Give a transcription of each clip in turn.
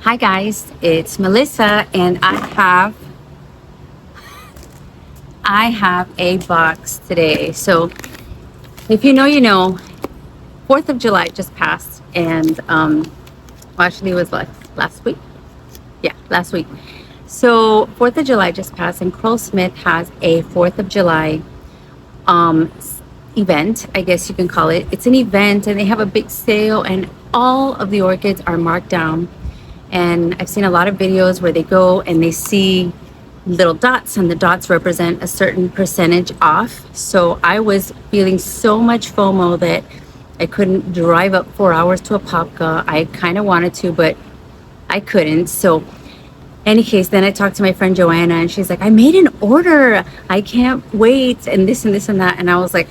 Hi guys, it's Melissa and I have a box today. So if you know, you know, 4th of July just passed and actually it was like last week. Yeah, last week. So 4th of July just passed and Krull Smith has a 4th of July um event, I guess you can call it. It's an event and they have a big sale and all of the orchids are marked down. And I've seen a lot of videos where they go and they see little dots and the dots represent a certain percentage off. So I was feeling so much FOMO that I couldn't drive up 4 hours to Apopka. I kind of wanted to, but I couldn't. So any case, then I talked to my friend Joanna and she's like, I made an order. I can't wait. And this and this and that. And I was like,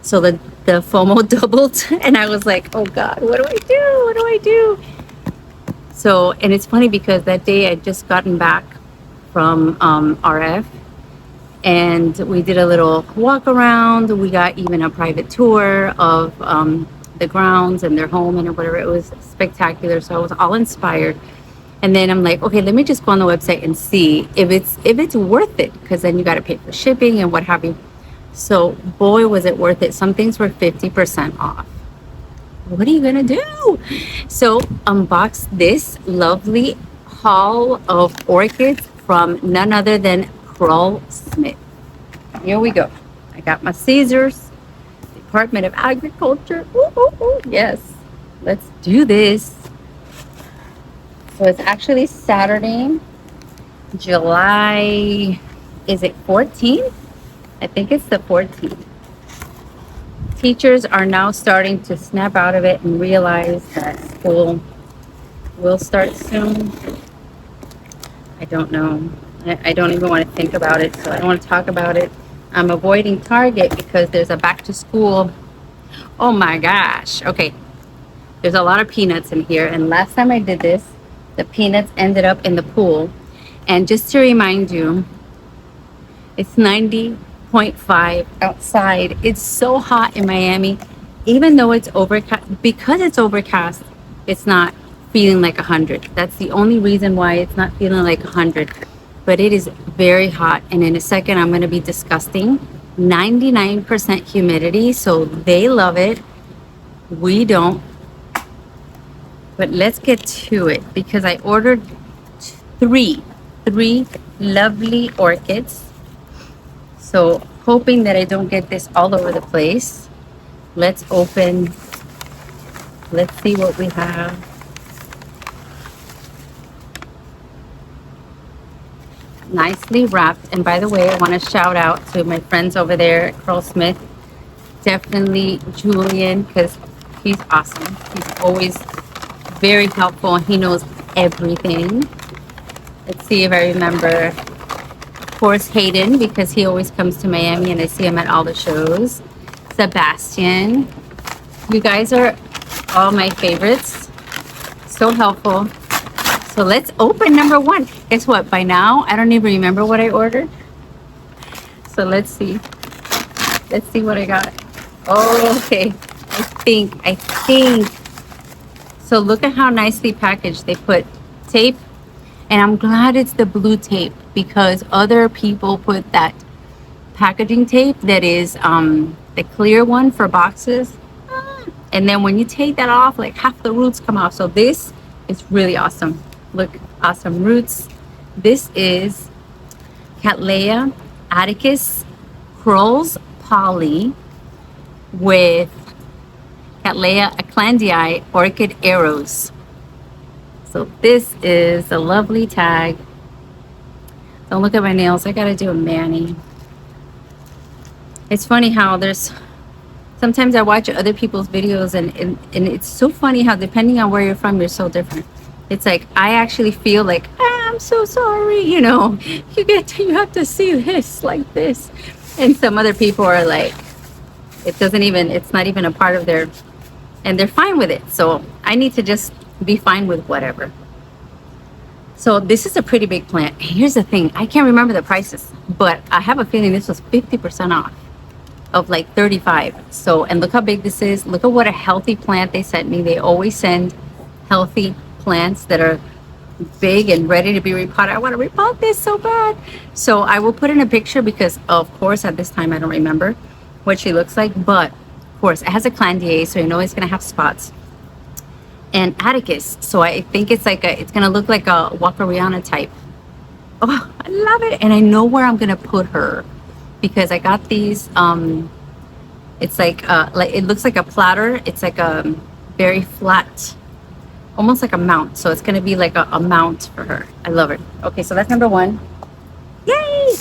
so the FOMO doubled. And I was like, oh God, what do I do? What do I do? So, and it's funny because that day I'd just gotten back from RF and we did a little walk around. We got even a private tour of the grounds and their home and whatever. It was spectacular. So I was all inspired. And then I'm like, okay, let me just go on the website and see if it's worth it, because then you got to pay for shipping and what have you. So boy, was it worth it. Some things were 50% off. What are you gonna do? So unbox this lovely haul of orchids from none other than Krull Smith. Here we go. I got my scissors. Department of Agriculture. Ooh, ooh, ooh. Yes, let's do this. So it's actually Saturday, July, is it 14th? I think it's the 14th. Teachers are now starting to snap out of it and realize that school will start soon. I don't know. I don't even want to think about it, so I don't want to talk about it. I'm avoiding Target because there's a back to school. Oh my gosh. Okay. There's a lot of peanuts in here. And last time I did this, the peanuts ended up in the pool. And just to remind you, it's 90.5 outside. It's so hot in Miami. Even though it's overcast, because it's overcast, it's not feeling like 100. That's the only reason why it's not feeling like 100. But it is very hot. And in a second, I'm going to be disgusting. 99% humidity. So they love it. We don't. But let's get to it because I ordered three lovely orchids. So hoping that I don't get this all over the place. Let's open. Let's see what we have. Nicely wrapped. And by the way, I want to shout out to my friends over there at Krull Smith. Definitely Julian, because he's awesome. He's always very helpful. He knows everything. Let's see if I remember. Of course, Hayden, because he always comes to Miami and I see him at all the shows. Sebastian. You guys are all my favorites. So helpful. So let's open number one. Guess what? By now, I don't even remember what I ordered. So let's see. Let's see what I got. Oh, okay. I think. So look at how nicely packaged. They put tape. And I'm glad it's the blue tape because other people put that packaging tape that is the clear one for boxes. And then when you take that off, like half the roots come off. So this is really awesome. Look, awesome roots. This is Cattleya Atticus Krull's Poly with Cattleya Aclandii Orchid Arrows. So this is a lovely tag. Don't look at my nails. I gotta do a mani. It's funny how there's sometimes I watch other people's videos and it's so funny how depending on where you're from, you're so different. It's like I actually feel like I'm so sorry, you know, you have to see this like this. And some other people are like, it's not even a part of their, and they're fine with it. So I need to just be fine with whatever. So this is a pretty big plant. Here's the thing, I can't remember the prices, but I have a feeling this was 50% off of like 35. So, and look how big this is. Look at what a healthy plant they sent me. They always send healthy plants that are big and ready to be repotted. I want to repot this so bad. So I will put in a picture because, of course, at this time I don't remember what she looks like. But of course, it has a clandier, so you know it's gonna have spots. And Atticus, so I think it's like it's gonna look like a Walkeriana type. Oh, I love it, and I know where I'm gonna put her because I got these. It's like it looks like a platter. It's like a very flat, almost like a mount. So it's gonna be like a mount for her. I love it. Okay, so that's number one. Yay!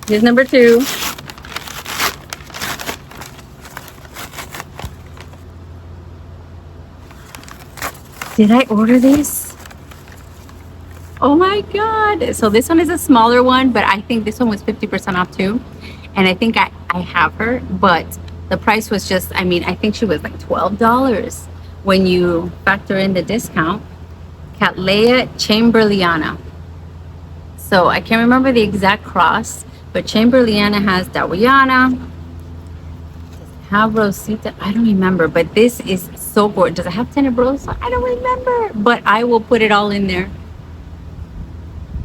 Here's number two. Did I order these? Oh my God. So this one is a smaller one, but I think this one was 50% off too. And I think I have her, but the price was just, I mean, I think she was like $12 when you factor in the discount. Cattleya chamberliana. So I can't remember the exact cross, but chamberliana has Dowiana. Have Rosita, I don't remember, but this is so gorgeous. Does it have Tenebrosa? I don't remember, but I will put it all in there.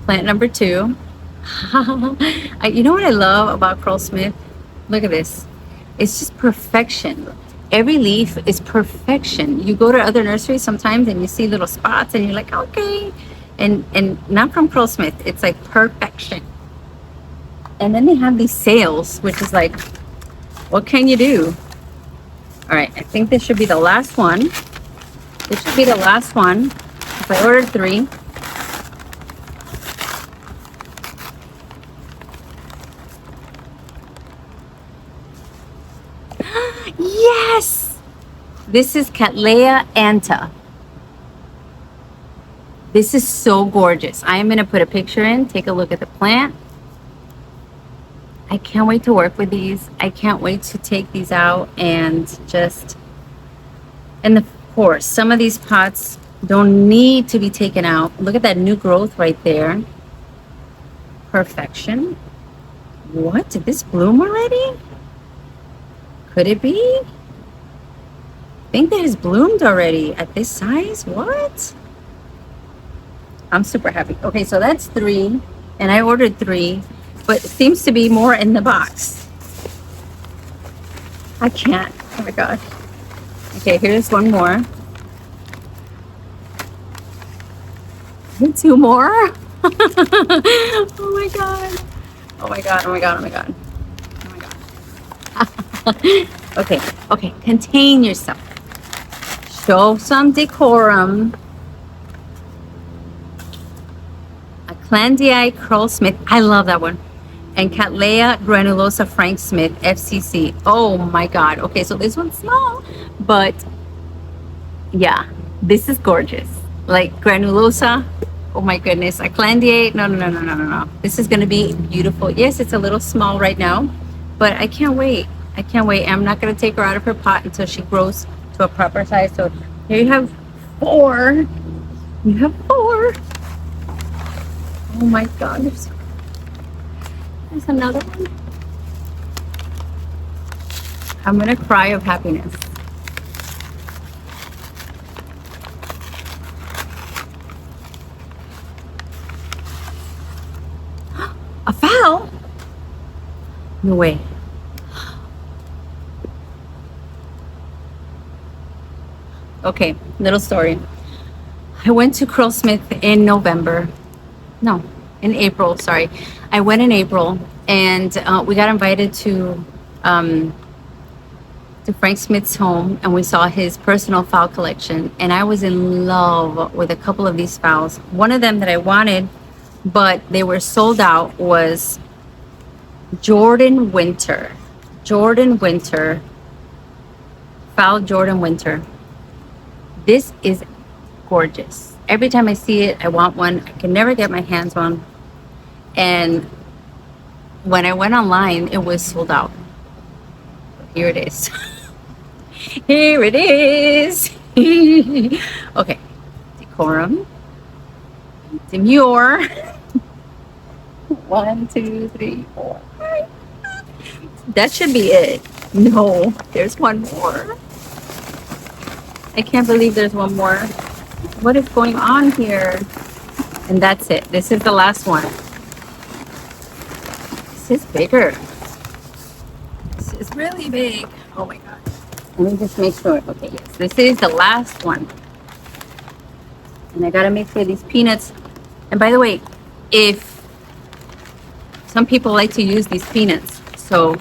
Plant number two. You know what I love about Krull Smith? Look at this. It's just perfection. Every leaf is perfection. You go to other nurseries sometimes and you see little spots and you're like, okay. And not from Krull Smith. It's like perfection. And then they have these sales, which is like, what can you do? All right, I think this should be the last one. This should be the last one. If I ordered 3. Yes! This is Cattleya anta. This is so gorgeous. I am going to put a picture in. Take a look at the plant. I can't wait to work with these. I can't wait to take these out and just, and of course, some of these pots don't need to be taken out. Look at that new growth right there. Perfection. What? Did this bloom already? Could it be? I think that has bloomed already at this size. What? I'm super happy. Okay, so that's 3, and I ordered 3. But it seems to be more in the box. I can't. Oh my God. Okay, here's one more. 2 more. Oh my God. Oh my God. Oh my God. Oh my God. Oh my God. Okay. Okay. Contain yourself. Show some decorum. A Clandii Krull Smith. I love that one. And Cattleya granulosa Frank Smith FCC. Oh my God. Okay, so this one's small, but yeah, this is gorgeous. Like granulosa. Oh my goodness. A Clandier. No. This is gonna be beautiful. Yes, it's a little small right now, but I can't wait. I can't wait. I'm not gonna take her out of her pot until she grows to a proper size. So here you have 4. You have 4. Oh my God. There's another one. I'm gonna cry of happiness. A foul? No way. Okay, little story. I went to Krull Smith in November. No, in April, sorry. I went in April and we got invited to Frank Smith's home and we saw his personal fowl collection, and I was in love with a couple of these fowls. One of them that I wanted, but they were sold out, was Jordan Winter. Jordan Winter. Fowl Jordan Winter. This is gorgeous. Every time I see it, I want one. I can never get my hands on. And when I went online, it was sold out. Here it is. Here it is. Okay. Decorum. Demure. 1, 2, 3, 4, 5. That should be it. No, there's one more. I can't believe there's one more. What is going on here? And that's it. This is the last one. This is bigger. This is really big. Oh my God. Let me just make sure. Okay, yes. This is the last one. And I gotta make sure these peanuts. And by the way, if some people like to use these peanuts, so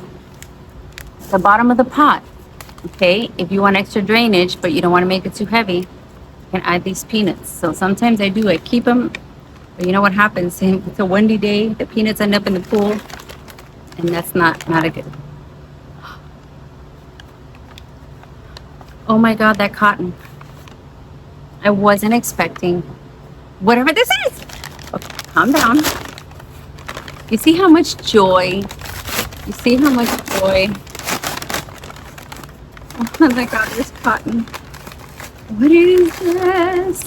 the bottom of the pot, okay, if you want extra drainage but you don't want to make it too heavy, you can add these peanuts. So sometimes I do, I keep them, but you know what happens? If it's a windy day, the peanuts end up in the pool, and that's not a good. Oh my God, that cotton. I wasn't expecting whatever this is. Okay, calm down. You see how much joy? You see how much joy? Oh my God, there's cotton. What is this?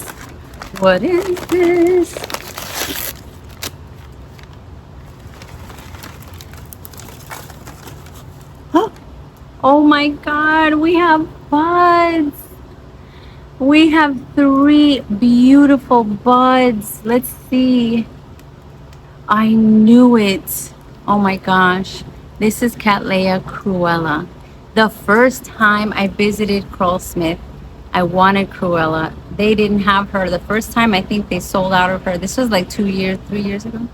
What is this? Oh my God, we have buds. We have 3 beautiful buds. Let's see. I knew it. Oh my gosh. This is Cattleya cruella. The first time I visited Krull Smith, I wanted cruella. They didn't have her. The first time I think they sold out of her. This was like 3 years ago.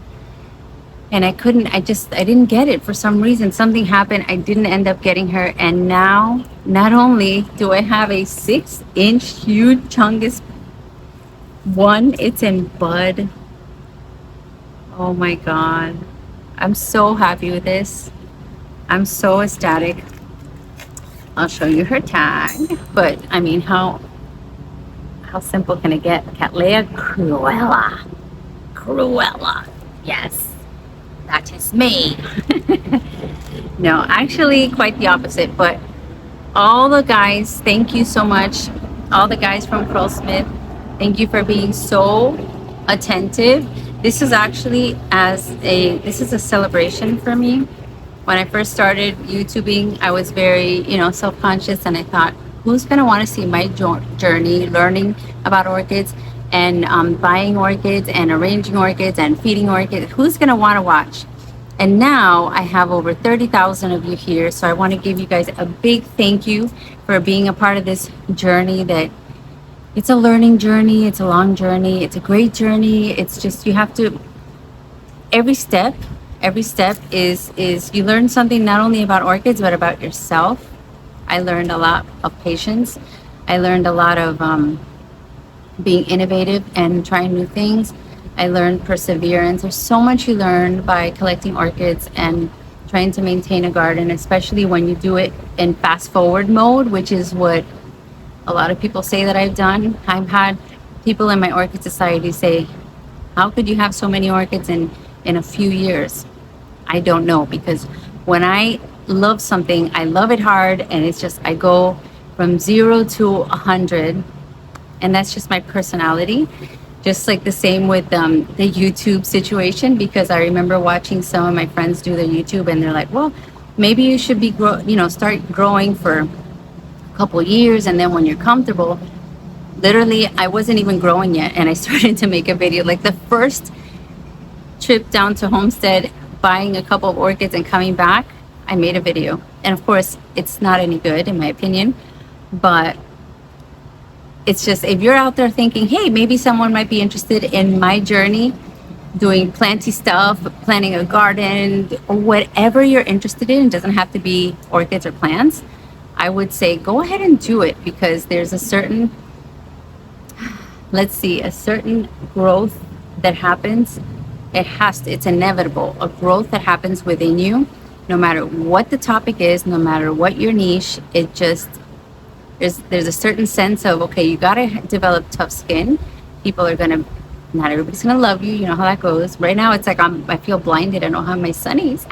And I didn't get it for some reason. Something happened. I didn't end up getting her. And now, not only do I have a 6-inch huge chungus one, it's in bud. Oh my God. I'm so happy with this. I'm so ecstatic. I'll show you her tag. But I mean, how simple can it get? Cattleya cruella. Cruella. Yes. That is me. No, actually quite the opposite. But all the guys, thank you so much. All the guys from Krull Smith, thank you for being so attentive. This is actually this is a celebration for me. When I first started YouTubing, I was very, self-conscious, and I thought, who's gonna want to see my journey learning about orchids and buying orchids and arranging orchids and feeding orchids? Who's gonna want to watch? And now I have over 30,000 of you here, so I want to give you guys a big thank you for being a part of this journey. That it's a learning journey, it's a long journey, it's a great journey. It's just, you have to, every step is you learn something, not only about orchids but about yourself. I learned a lot of patience. I learned a lot of being innovative and trying new things. I learned perseverance. There's so much you learn by collecting orchids and trying to maintain a garden, especially when you do it in fast forward mode, which is what a lot of people say that I've done. I've had people in my orchid society say, how could you have so many orchids in a few years? I don't know, because when I love something, I love it hard, and it's just, I go from 0 to 100, and that's just my personality. Just like the same with the YouTube situation, because I remember watching some of my friends do their YouTube, and they're like, well, maybe you should be start growing for a couple years, and then when you're comfortable. Literally, I wasn't even growing yet, and I started to make a video. Like the first trip down to Homestead, buying a couple of orchids and coming back, I made a video. And of course, it's not any good in my opinion, but it's just, if you're out there thinking, hey, maybe someone might be interested in my journey, doing planty stuff, planting a garden, or whatever you're interested in, it doesn't have to be orchids or plants, I would say go ahead and do it, because there's a certain, a certain growth that happens. It's inevitable, a growth that happens within you, no matter what the topic is, no matter what your niche. It just, there's a certain sense of, okay, you gotta develop tough skin. People are gonna, not everybody's gonna love you. You know how that goes. Right now, it's like I feel blinded. I don't have my sunnies.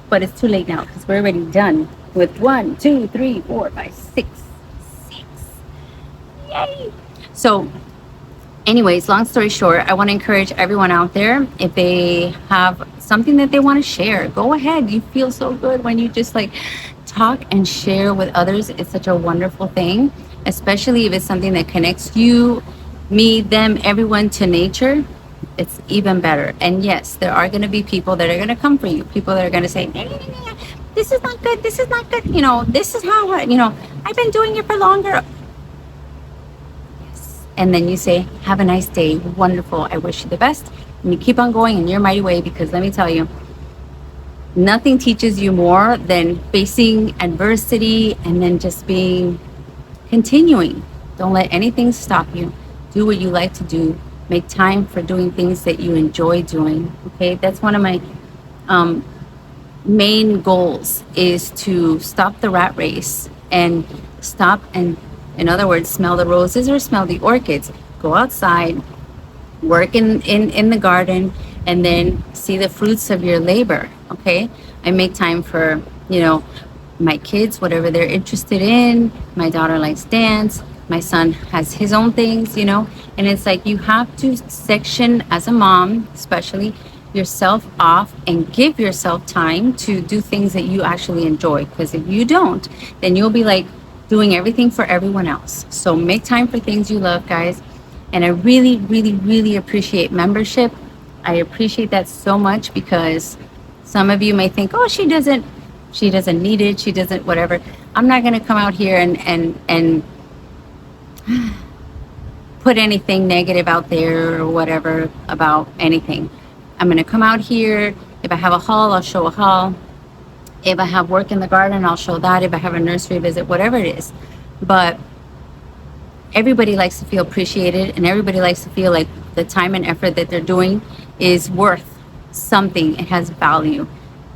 But it's too late now, because we're already done with 1, 2, 3, 4, 5, 6. Yay! So, anyways, long story short, I want to encourage everyone out there, if they have something that they want to share, go ahead. You feel so good when you just like talk and share with others is such a wonderful thing, especially if it's something that connects you, me, them, everyone to nature. It's even better. And yes, there are going to be people that are going to come for you, people that are going to say, "Nah, nah, nah, nah, this is not good, this is not good, you know, this is how, you know, I've been doing it for longer." Yes. And then you say, "Have a nice day, wonderful, I wish you the best," and you keep on going in your mighty way, because let me tell you, nothing teaches you more than facing adversity and then just continuing. Don't let anything stop you. Do what you like to do. Make time for doing things that you enjoy doing. Okay, that's one of my main goals, is to stop the rat race and stop and, in other words, smell the roses or smell the orchids. Go outside, work in the garden, and then see the fruits of your labor. Okay, I make time for, you know, my kids, whatever they're interested in. My daughter likes dance, my son has his own things, you know, and it's like you have to section, as a mom especially, yourself off and give yourself time to do things that you actually enjoy, because if you don't, then you'll be like doing everything for everyone else. So make time for things you love, guys. And I really, really, really appreciate membership. I appreciate that so much, because some of you may think, "Oh, she doesn't need it, she doesn't whatever." I'm not going to come out here and put anything negative out there or whatever about anything. I'm going to come out here. If I have a haul, I'll show a haul. If I have work in the garden, I'll show that. If I have a nursery visit, whatever it is. But everybody likes to feel appreciated, and everybody likes to feel like the time and effort that they're doing is worth something. It has value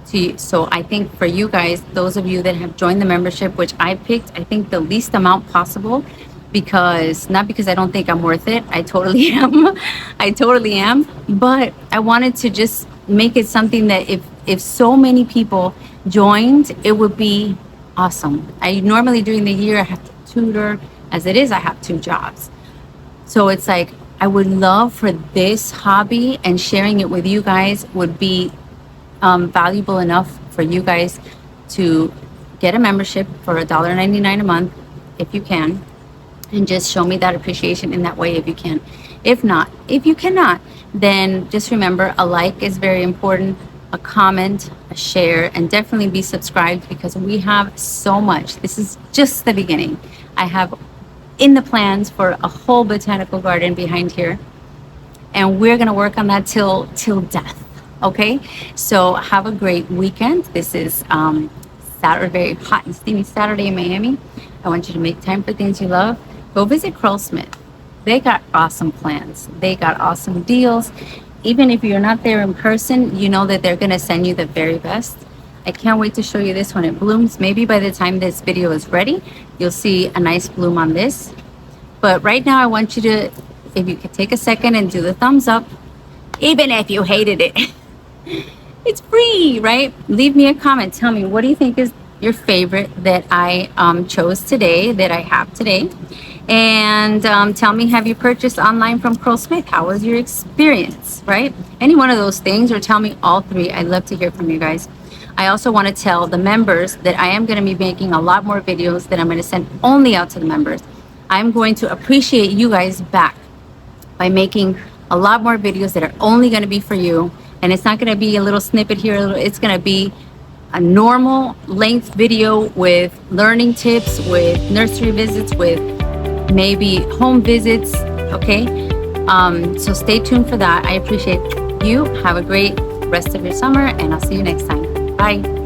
to you. So I think for you guys, those of you that have joined the membership, which I picked, I think the least amount possible, not because I don't think I'm worth it. I totally am. I totally am. But I wanted to just make it something that if so many people joined, it would be awesome. I normally, during the year, I have to tutor. As it is, I have 2 jobs. So it's like, I would love for this hobby, and sharing it with you guys would be valuable enough for you guys to get a membership for $1.99 a month, if you can, and just show me that appreciation in that way if you can. If not, if you cannot, then just remember, a like is very important, a comment, a share, and definitely be subscribed, because we have so much. This is just the beginning. I have in the plans for a whole botanical garden behind here, and we're going to work on that till death. Okay, so have a great weekend. This is Saturday, very hot and steamy Saturday in Miami. I want you to make time for things you love. Go visit Krull Smith. They got awesome plans. They got awesome deals. Even if you're not there in person, you know that they're going to send you the very best. I can't wait to show you this when it blooms. Maybe by the time this video is ready, you'll see a nice bloom on this. But right now, I want you to, if you could take a second and do the thumbs up, even if you hated it. It's free, right? Leave me a comment. Tell me, what do you think is your favorite that I chose today, that I have today? And tell me, have you purchased online from Krull Smith? How was your experience, right? Any one of those things, or tell me all 3. I'd love to hear from you guys. I also want to tell the members that I am going to be making a lot more videos that I'm going to send only out to the members. I'm going to appreciate you guys back by making a lot more videos that are only going to be for you. And it's not going to be a little snippet here. It's going to be a normal length video with learning tips, with nursery visits, with maybe home visits. Okay. So stay tuned for that. I appreciate you. Have a great rest of your summer, and I'll see you next time. Bye.